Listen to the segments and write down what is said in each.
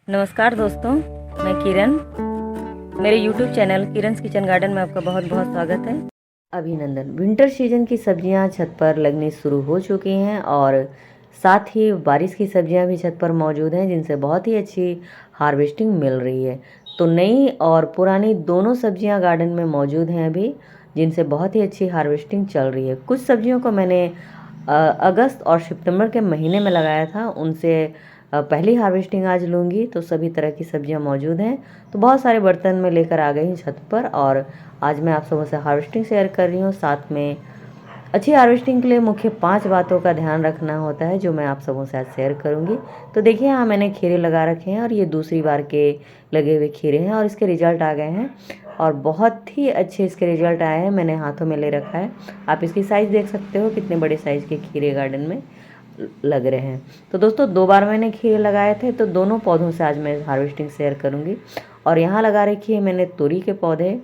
नमस्कार दोस्तों, मैं किरण। मेरे YouTube चैनल किरण's किचन गार्डन में आपका बहुत बहुत स्वागत है। अभिनंदन। विंटर सीजन की सब्जियां छत पर लगनी शुरू हो चुकी हैं और साथ ही बारिश की सब्जियां भी छत पर मौजूद हैं, जिनसे बहुत ही अच्छी हार्वेस्टिंग मिल रही है। तो नई और पुरानी दोनों सब्जियां गार्डन में मौजूद हैं अभी, जिनसे बहुत ही अच्छी हार्वेस्टिंग चल रही है। कुछ सब्जियों को मैंने अगस्त और सितंबर के महीने में लगाया था, उनसे पहली हार्वेस्टिंग आज लूँगी। तो सभी तरह की सब्जियां मौजूद हैं, तो बहुत सारे बर्तन में लेकर आ गई हूँ छत पर और आज मैं आप सबों से हार्वेस्टिंग शेयर कर रही हूँ। साथ में अच्छी हार्वेस्टिंग के लिए मुख्य 5 बातों का ध्यान रखना होता है, जो मैं आप सबों से आज शेयर करूँगी। तो देखिए, यहाँ मैंने खीरे लगा रखे हैं और ये दूसरी बार के लगे हुए खीरे हैं और इसके रिजल्ट आ गए हैं और बहुत ही अच्छे इसके रिजल्ट आए हैं। मैंने हाथों में ले रखा है, आप इसकी साइज़ देख सकते हो, कितने बड़े साइज़ के खीरे गार्डन में लग रहे हैं। तो दोस्तों, 2 बार मैंने खीरे लगाए थे, तो दोनों पौधों से आज मैं हार्वेस्टिंग शेयर करूंगी। और यहाँ लगा रखी है मैंने तोरी के पौधे।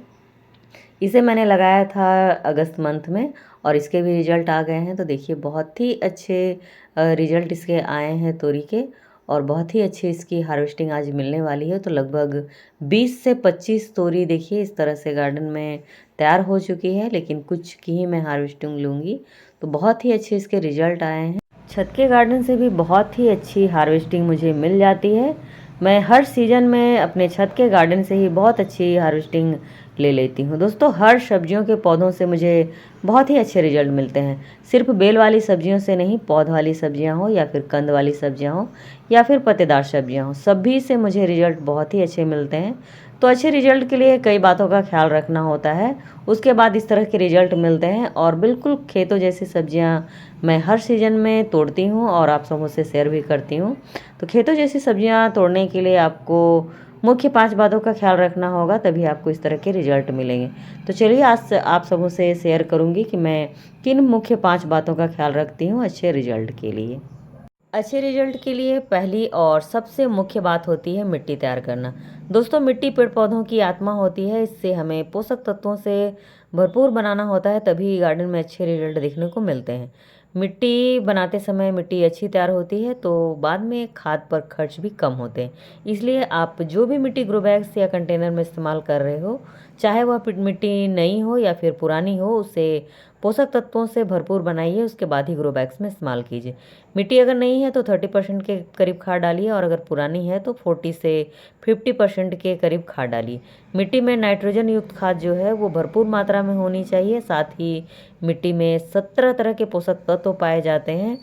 इसे मैंने लगाया था अगस्त मंथ में और इसके भी रिजल्ट आ गए हैं। तो देखिए, बहुत ही अच्छे रिजल्ट इसके आए हैं तोरी के और बहुत ही अच्छी इसकी हार्वेस्टिंग आज मिलने वाली है। तो लगभग 20 से 25 तोरी देखिए इस तरह से गार्डन में तैयार हो चुकी है, लेकिन कुछ की ही मैं हार्वेस्टिंग लूँगी। तो बहुत ही अच्छे इसके रिजल्ट आए हैं। छत के गार्डन से भी बहुत ही अच्छी हार्वेस्टिंग मुझे मिल जाती है। मैं हर सीज़न में अपने छत के गार्डन से ही बहुत अच्छी हार्वेस्टिंग ले लेती हूँ। दोस्तों, हर सब्जियों के पौधों से मुझे बहुत ही अच्छे रिजल्ट मिलते हैं। सिर्फ बेल वाली सब्जियों से नहीं, पौध वाली सब्जियाँ हो या फिर कंद वाली सब्जियाँ हो या फिर पत्तेदार सब्जियाँ हो, सभी से मुझे रिजल्ट बहुत ही अच्छे मिलते हैं। तो अच्छे रिजल्ट के लिए कई बातों का ख्याल रखना होता है, उसके बाद इस तरह के रिजल्ट मिलते हैं। और बिल्कुल खेतों जैसी सब्जियाँ मैं हर सीज़न में तोड़ती हूँ और आप सबों से शेयर भी करती हूँ। तो खेतों जैसी सब्जियाँ तोड़ने के लिए आपको मुख्य 5 बातों का ख्याल रखना होगा, तभी आपको इस तरह के रिजल्ट मिलेंगे। तो चलिए, आज आप सबों से शेयर करूँगी कि मैं किन मुख्य 5 बातों का ख्याल रखती हूँ अच्छे रिजल्ट के लिए। अच्छे रिजल्ट के लिए पहली और सबसे मुख्य बात होती है मिट्टी तैयार करना। दोस्तों, मिट्टी पेड़ पौधों की आत्मा होती है, इससे हमें पोषक तत्वों से भरपूर बनाना होता है, तभी गार्डन में अच्छे रिजल्ट देखने को मिलते हैं। मिट्टी बनाते समय मिट्टी अच्छी तैयार होती है, तो बाद में खाद पर खर्च भी कम होते हैं। इसलिए आप जो भी मिट्टी ग्रो बैग्स या कंटेनर में इस्तेमाल कर रहे हो, चाहे वह मिट्टी नई हो या फिर पुरानी हो, उसे पोषक तत्वों से भरपूर बनाइए, उसके बाद ही ग्रो बैग्स में इस्तेमाल कीजिए। मिट्टी अगर नहीं है तो 30% के करीब खाद डालिए और अगर पुरानी है तो 40 से 50% के करीब खाद डालिए। मिट्टी में नाइट्रोजन युक्त खाद जो है वो भरपूर मात्रा में होनी चाहिए। साथ ही मिट्टी में 17 तरह के पोषक तत्व पाए जाते हैं,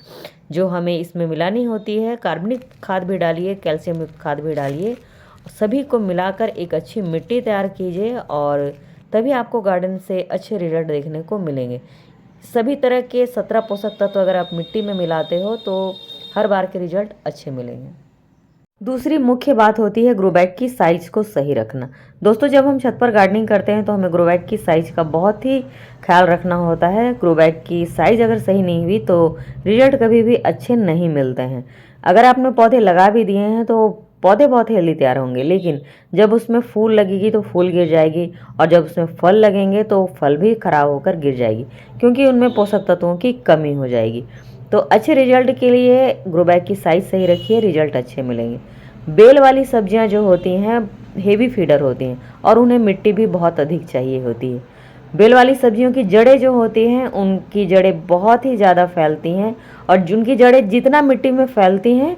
जो हमें इसमें मिलानी होती है। कार्बनिक खाद भी डालिए, कैल्शियम युक्त खाद भी डालिए, सभी को मिलाकर एक अच्छी मिट्टी तैयार कीजिए और तभी आपको गार्डन से अच्छे रिजल्ट देखने को मिलेंगे। सभी तरह के 17 पोषक तत्व अगर आप मिट्टी में मिलाते हो तो हर बार के रिजल्ट अच्छे मिलेंगे। दूसरी मुख्य बात होती है ग्रो बैग की साइज को सही रखना। दोस्तों, जब हम छत पर गार्डनिंग करते हैं तो हमें ग्रो बैग की साइज का बहुत ही ख्याल रखना होता है। ग्रो बैग की साइज अगर सही नहीं हुई तो रिजल्ट कभी भी अच्छे नहीं मिलते हैं। अगर आपने पौधे लगा भी दिए हैं तो पौधे बहुत हेल्दी तैयार होंगे, लेकिन जब उसमें फूल लगेगी तो फूल गिर जाएगी और जब उसमें फल लगेंगे तो फल भी खराब होकर गिर जाएगी, क्योंकि उनमें पोषक तत्वों की कमी हो जाएगी। तो अच्छे रिजल्ट के लिए ग्रो बैग की साइज सही रखिए, रिजल्ट अच्छे मिलेंगे। बेल वाली सब्जियां जो होती हैं हेवी फीडर होती हैं और उन्हें मिट्टी भी बहुत अधिक चाहिए होती है। बेल वाली सब्जियों की जड़ें जो होती हैं, उनकी जड़ें बहुत ही ज़्यादा फैलती हैं और जिनकी जड़ें जितना मिट्टी में फैलती हैं,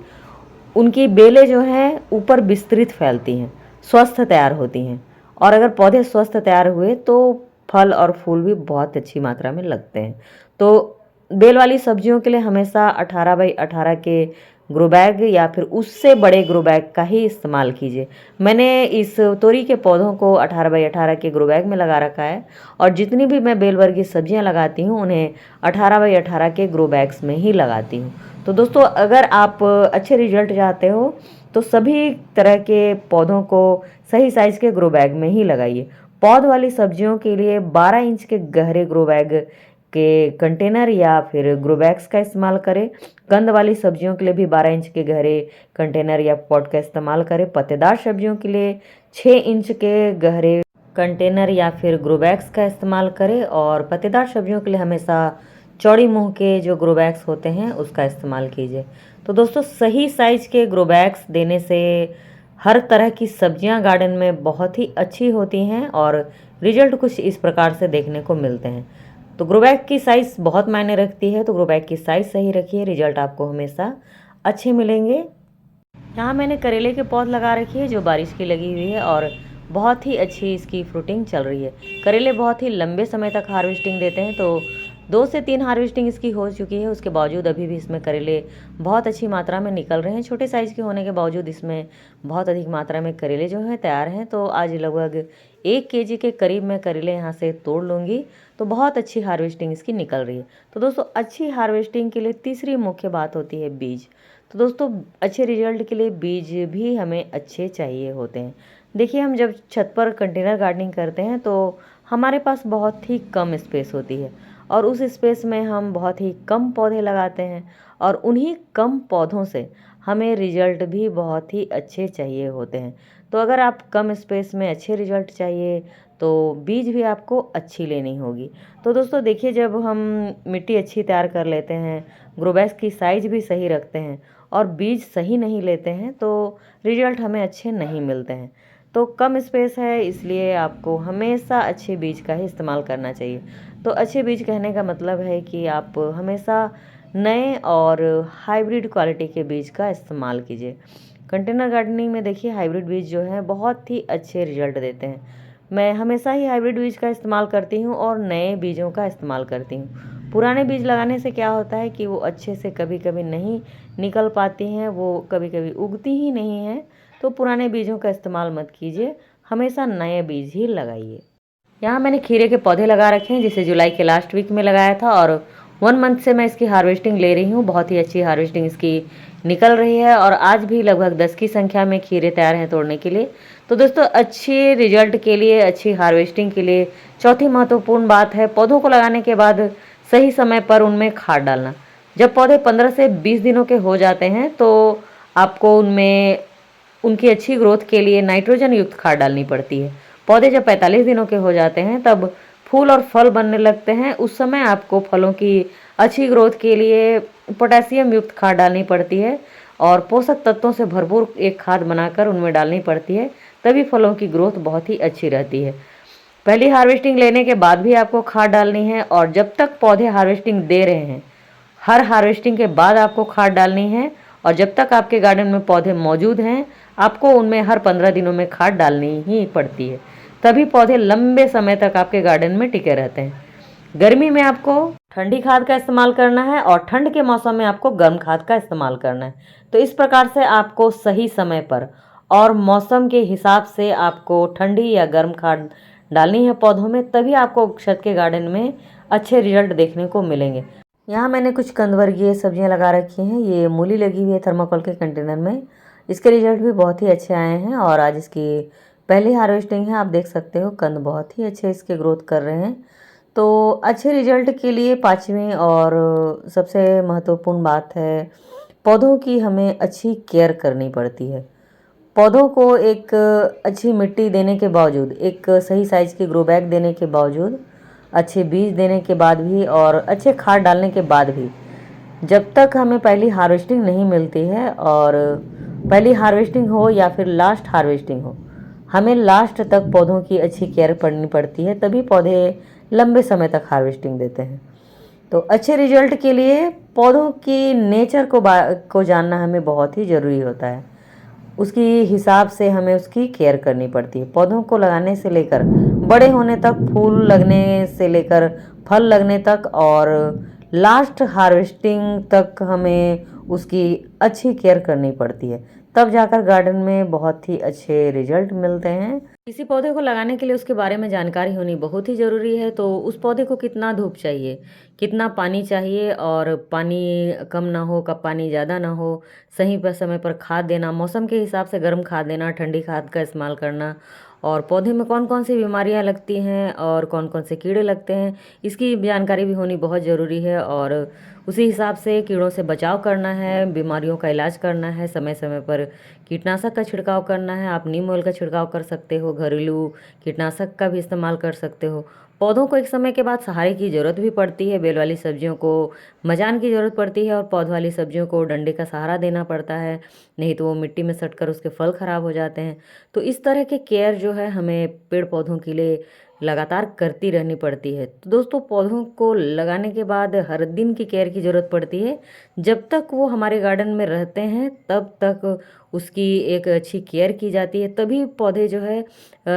उनकी बेलें जो हैं ऊपर विस्तृत फैलती हैं, स्वस्थ तैयार होती हैं। और अगर पौधे स्वस्थ तैयार हुए तो फल और फूल भी बहुत अच्छी मात्रा में लगते हैं। तो बेल वाली सब्जियों के लिए हमेशा 18 बाई 18 के ग्रो बैग या फिर उससे बड़े ग्रो बैग का ही इस्तेमाल कीजिए। मैंने इस तोरी के पौधों को 18 बाई 18 के ग्रो बैग में लगा रखा है और जितनी भी मैं बेल वर्गीय सब्जियां लगाती हूं उन्हें 18 बाई 18 के ग्रो बैग्स में ही लगाती हूं। तो दोस्तों, अगर आप अच्छे रिजल्ट चाहते हो तो सभी तरह के पौधों को सही साइज के ग्रो बैग में ही लगाइए। पौध वाली सब्जियों के लिए 12 इंच के गहरे ग्रो बैग के कंटेनर या फिर ग्रो बैग्स का इस्तेमाल करें। कंद वाली सब्जियों के लिए भी 12 इंच के गहरे कंटेनर या पॉट का इस्तेमाल करें। पत्तेदार सब्जियों के लिए 6 इंच के गहरे कंटेनर या फिर ग्रो बैग्स का इस्तेमाल करें और पत्तेदार सब्जियों के लिए हमेशा चौड़ी मुंह के जो ग्रो बैग्स होते हैं उसका इस्तेमाल कीजिए। तो दोस्तों, सही साइज के ग्रो बैग्स देने से हर तरह की सब्जियां गार्डन में बहुत ही अच्छी होती हैं और रिजल्ट कुछ इस प्रकार से देखने को मिलते हैं। तो ग्रो बैग की साइज़ बहुत मायने रखती है, तो ग्रो बैग की साइज़ सही रखिए, रिजल्ट आपको हमेशा अच्छे मिलेंगे। यहाँ मैंने करेले के पौध लगा रखी है जो बारिश की लगी हुई है और बहुत ही अच्छी इसकी फ्रूटिंग चल रही है। करेले बहुत ही लंबे समय तक हार्वेस्टिंग देते हैं, तो 2 से 3 हार्वेस्टिंग इसकी हो चुकी है। उसके बावजूद अभी भी इसमें करेले बहुत अच्छी मात्रा में निकल रहे हैं। छोटे साइज़ के होने के बावजूद इसमें बहुत अधिक मात्रा में करेले जो हैं तैयार हैं। तो आज लगभग 1 केजी के करीब मैं करेले यहाँ से तोड़ लूँगी। तो बहुत अच्छी हार्वेस्टिंग इसकी निकल रही है। तो दोस्तों, अच्छी हार्वेस्टिंग के लिए तीसरी मुख्य बात होती है बीज। तो दोस्तों, अच्छे रिजल्ट के लिए बीज भी हमें अच्छे चाहिए होते हैं। देखिए, हम जब छत पर कंटेनर गार्डनिंग करते हैं तो हमारे पास बहुत ही कम स्पेस होती है और उस स्पेस में हम बहुत ही कम पौधे लगाते हैं और उन्हीं कम पौधों से हमें रिजल्ट भी बहुत ही अच्छे चाहिए होते हैं। तो अगर आप कम स्पेस में अच्छे रिजल्ट चाहिए तो बीज भी आपको अच्छी लेनी होगी। तो दोस्तों देखिए, जब हम मिट्टी अच्छी तैयार कर लेते हैं, ग्रो बैग्स की साइज़ भी सही रखते हैं और बीज सही नहीं लेते हैं तो रिजल्ट हमें अच्छे नहीं मिलते हैं। तो कम स्पेस है, इसलिए आपको हमेशा अच्छे बीज का ही इस्तेमाल करना चाहिए। तो अच्छे बीज कहने का मतलब है कि आप हमेशा नए और हाइब्रिड क्वालिटी के बीज का इस्तेमाल कीजिए। कंटेनर गार्डनिंग में देखिए, हाइब्रिड बीज जो हैं बहुत ही अच्छे रिजल्ट देते हैं। मैं हमेशा ही हाइब्रिड बीज का इस्तेमाल करती हूँ और नए बीजों का इस्तेमाल करती हूँ। पुराने बीज लगाने से क्या होता है कि वो अच्छे से कभी कभी नहीं निकल पाती हैं, वो कभी कभी उगती ही नहीं हैं। तो पुराने बीजों का इस्तेमाल मत कीजिए, हमेशा नए बीज ही लगाइए। यहाँ मैंने खीरे के पौधे लगा रखे हैं, जिसे जुलाई के लास्ट वीक में लगाया था और 1 मंथ से मैं इसकी हार्वेस्टिंग ले रही हूँ। बहुत ही अच्छी हार्वेस्टिंग इसकी निकल रही है और आज भी लगभग 10 की संख्या में खीरे तैयार हैं तोड़ने के लिए। तो दोस्तों, अच्छे रिजल्ट के लिए, अच्छी हार्वेस्टिंग के लिए चौथी महत्वपूर्ण बात है पौधों को लगाने के बाद सही समय पर उनमें खाद डालना। जब पौधे 15 से 20 दिनों के हो जाते हैं तो आपको उनमें उनकी अच्छी ग्रोथ के लिए नाइट्रोजन युक्त खाद डालनी पड़ती है। पौधे जब 45 दिनों के हो जाते हैं तब फूल और फल बनने लगते हैं। उस समय आपको फलों की अच्छी ग्रोथ के लिए पोटेशियम युक्त खाद डालनी पड़ती है और पोषक तत्वों से भरपूर एक खाद बनाकर उनमें डालनी पड़ती है, तभी फलों की ग्रोथ बहुत ही अच्छी रहती है। पहली हार्वेस्टिंग लेने के बाद भी आपको खाद डालनी है और जब तक पौधे हार्वेस्टिंग दे रहे हैं, हर हार्वेस्टिंग के बाद आपको खाद डालनी है और जब तक आपके गार्डन में पौधे मौजूद हैं आपको उनमें हर 15 दिनों में खाद डालनी ही पड़ती है, तभी पौधे लंबे समय तक आपके गार्डन में टिके रहते हैं। गर्मी में आपको ठंडी खाद का इस्तेमाल करना है और ठंड के मौसम में आपको गर्म खाद का इस्तेमाल करना है। तो इस प्रकार से आपको सही समय पर और मौसम के हिसाब से आपको ठंडी या गर्म खाद डालनी है पौधों में, तभी आपको छत के गार्डन में अच्छे रिजल्ट देखने को मिलेंगे। यहाँ मैंने कुछ कंदवर्गीय सब्जियाँ लगा रखी हैं। ये मूली लगी हुई है थर्माकोल के कंटेनर में। इसके रिजल्ट भी बहुत ही अच्छे आए हैं और आज इसकी पहली हार्वेस्टिंग है। आप देख सकते हो कंद बहुत ही अच्छे इसके ग्रोथ कर रहे हैं। तो अच्छे रिजल्ट के लिए पाँचवीं और सबसे महत्वपूर्ण बात है, पौधों की हमें अच्छी केयर करनी पड़ती है। पौधों को एक अच्छी मिट्टी देने के बावजूद, एक सही साइज़ की ग्रो बैग देने के बावजूद, अच्छे बीज देने के बाद भी और अच्छे खाद डालने के बाद भी जब तक हमें पहली हार्वेस्टिंग नहीं मिलती है, और पहली हार्वेस्टिंग हो या फिर लास्ट हार्वेस्टिंग हो, हमें लास्ट तक पौधों की अच्छी केयर करनी पड़ती है, तभी पौधे लंबे समय तक हार्वेस्टिंग देते हैं। तो अच्छे रिजल्ट के लिए पौधों की नेचर को जानना हमें बहुत ही ज़रूरी होता है। उसकी हिसाब से हमें उसकी केयर करनी पड़ती है। पौधों को लगाने से लेकर बड़े होने तक, फूल लगने से लेकर फल लगने तक और लास्ट हार्वेस्टिंग तक हमें उसकी अच्छी केयर करनी पड़ती है, तब जाकर गार्डन में बहुत ही अच्छे रिजल्ट मिलते हैं। किसी पौधे को लगाने के लिए उसके बारे में जानकारी होनी बहुत ही ज़रूरी है। तो उस पौधे को कितना धूप चाहिए, कितना पानी चाहिए और पानी कम ना हो, कब पानी ज़्यादा ना हो, सही पर समय पर खाद देना, मौसम के हिसाब से गर्म खाद देना, ठंडी खाद का इस्तेमाल करना, और पौधे में कौन कौन सी बीमारियां लगती हैं और कौन कौन से कीड़े लगते हैं, इसकी जानकारी भी होनी बहुत ज़रूरी है। और उसी हिसाब से कीड़ों से बचाव करना है, बीमारियों का इलाज करना है, समय समय पर कीटनाशक का छिड़काव करना है। आप नीम ऑयल का छिड़काव कर सकते हो, घरेलू कीटनाशक का भी इस्तेमाल कर सकते हो। पौधों को एक समय के बाद सहारे की ज़रूरत भी पड़ती है। बेल वाली सब्जियों को मजान की ज़रूरत पड़ती है और पौध वाली सब्जियों को डंडे का सहारा देना पड़ता है, नहीं तो वो मिट्टी में सटकर उसके फल खराब हो जाते हैं। तो इस तरह के केयर जो है हमें पेड़ पौधों के लिए लगातार करती रहनी पड़ती है। तो दोस्तों, पौधों को लगाने के बाद हर दिन की केयर की ज़रूरत पड़ती है। जब तक वो हमारे गार्डन में रहते हैं तब तक उसकी एक अच्छी केयर की जाती है, तभी पौधे जो है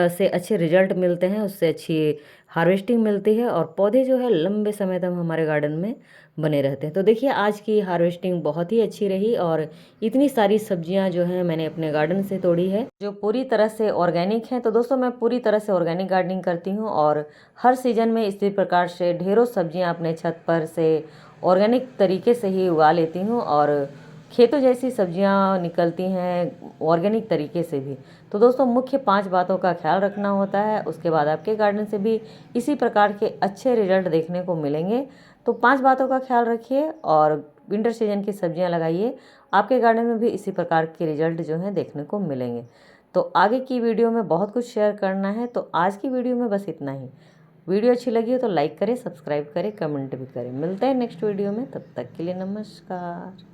से अच्छे रिजल्ट मिलते हैं, उससे अच्छी हार्वेस्टिंग मिलती है और पौधे जो है लंबे समय तक हमारे गार्डन में बने रहते हैं। तो देखिए, आज की हार्वेस्टिंग बहुत ही अच्छी रही और इतनी सारी सब्जियां जो हैं मैंने अपने गार्डन से तोड़ी है, जो पूरी तरह से ऑर्गेनिक हैं। तो दोस्तों, मैं पूरी तरह से ऑर्गेनिक गार्डनिंग करती हूँ और हर सीजन में इसी प्रकार से ढेरों सब्जियां अपने छत पर से ऑर्गेनिक तरीके से ही उगा लेती हूँ और खेतों जैसी सब्जियां निकलती हैं ऑर्गेनिक तरीके से भी। तो दोस्तों, मुख्य 5 बातों का ख्याल रखना होता है, उसके बाद आपके गार्डन से भी इसी प्रकार के अच्छे रिजल्ट देखने को मिलेंगे। तो 5 बातों का ख्याल रखिए और विंटर सीजन की सब्जियां लगाइए, आपके गार्डन में भी इसी प्रकार के रिजल्ट जो हैं देखने को मिलेंगे। तो आगे की वीडियो में बहुत कुछ शेयर करना है, तो आज की वीडियो में बस इतना ही। वीडियो अच्छी लगी हो तो लाइक करें, सब्सक्राइब करें, कमेंट भी करें। मिलते हैं नेक्स्ट वीडियो में, तब तक के लिए नमस्कार।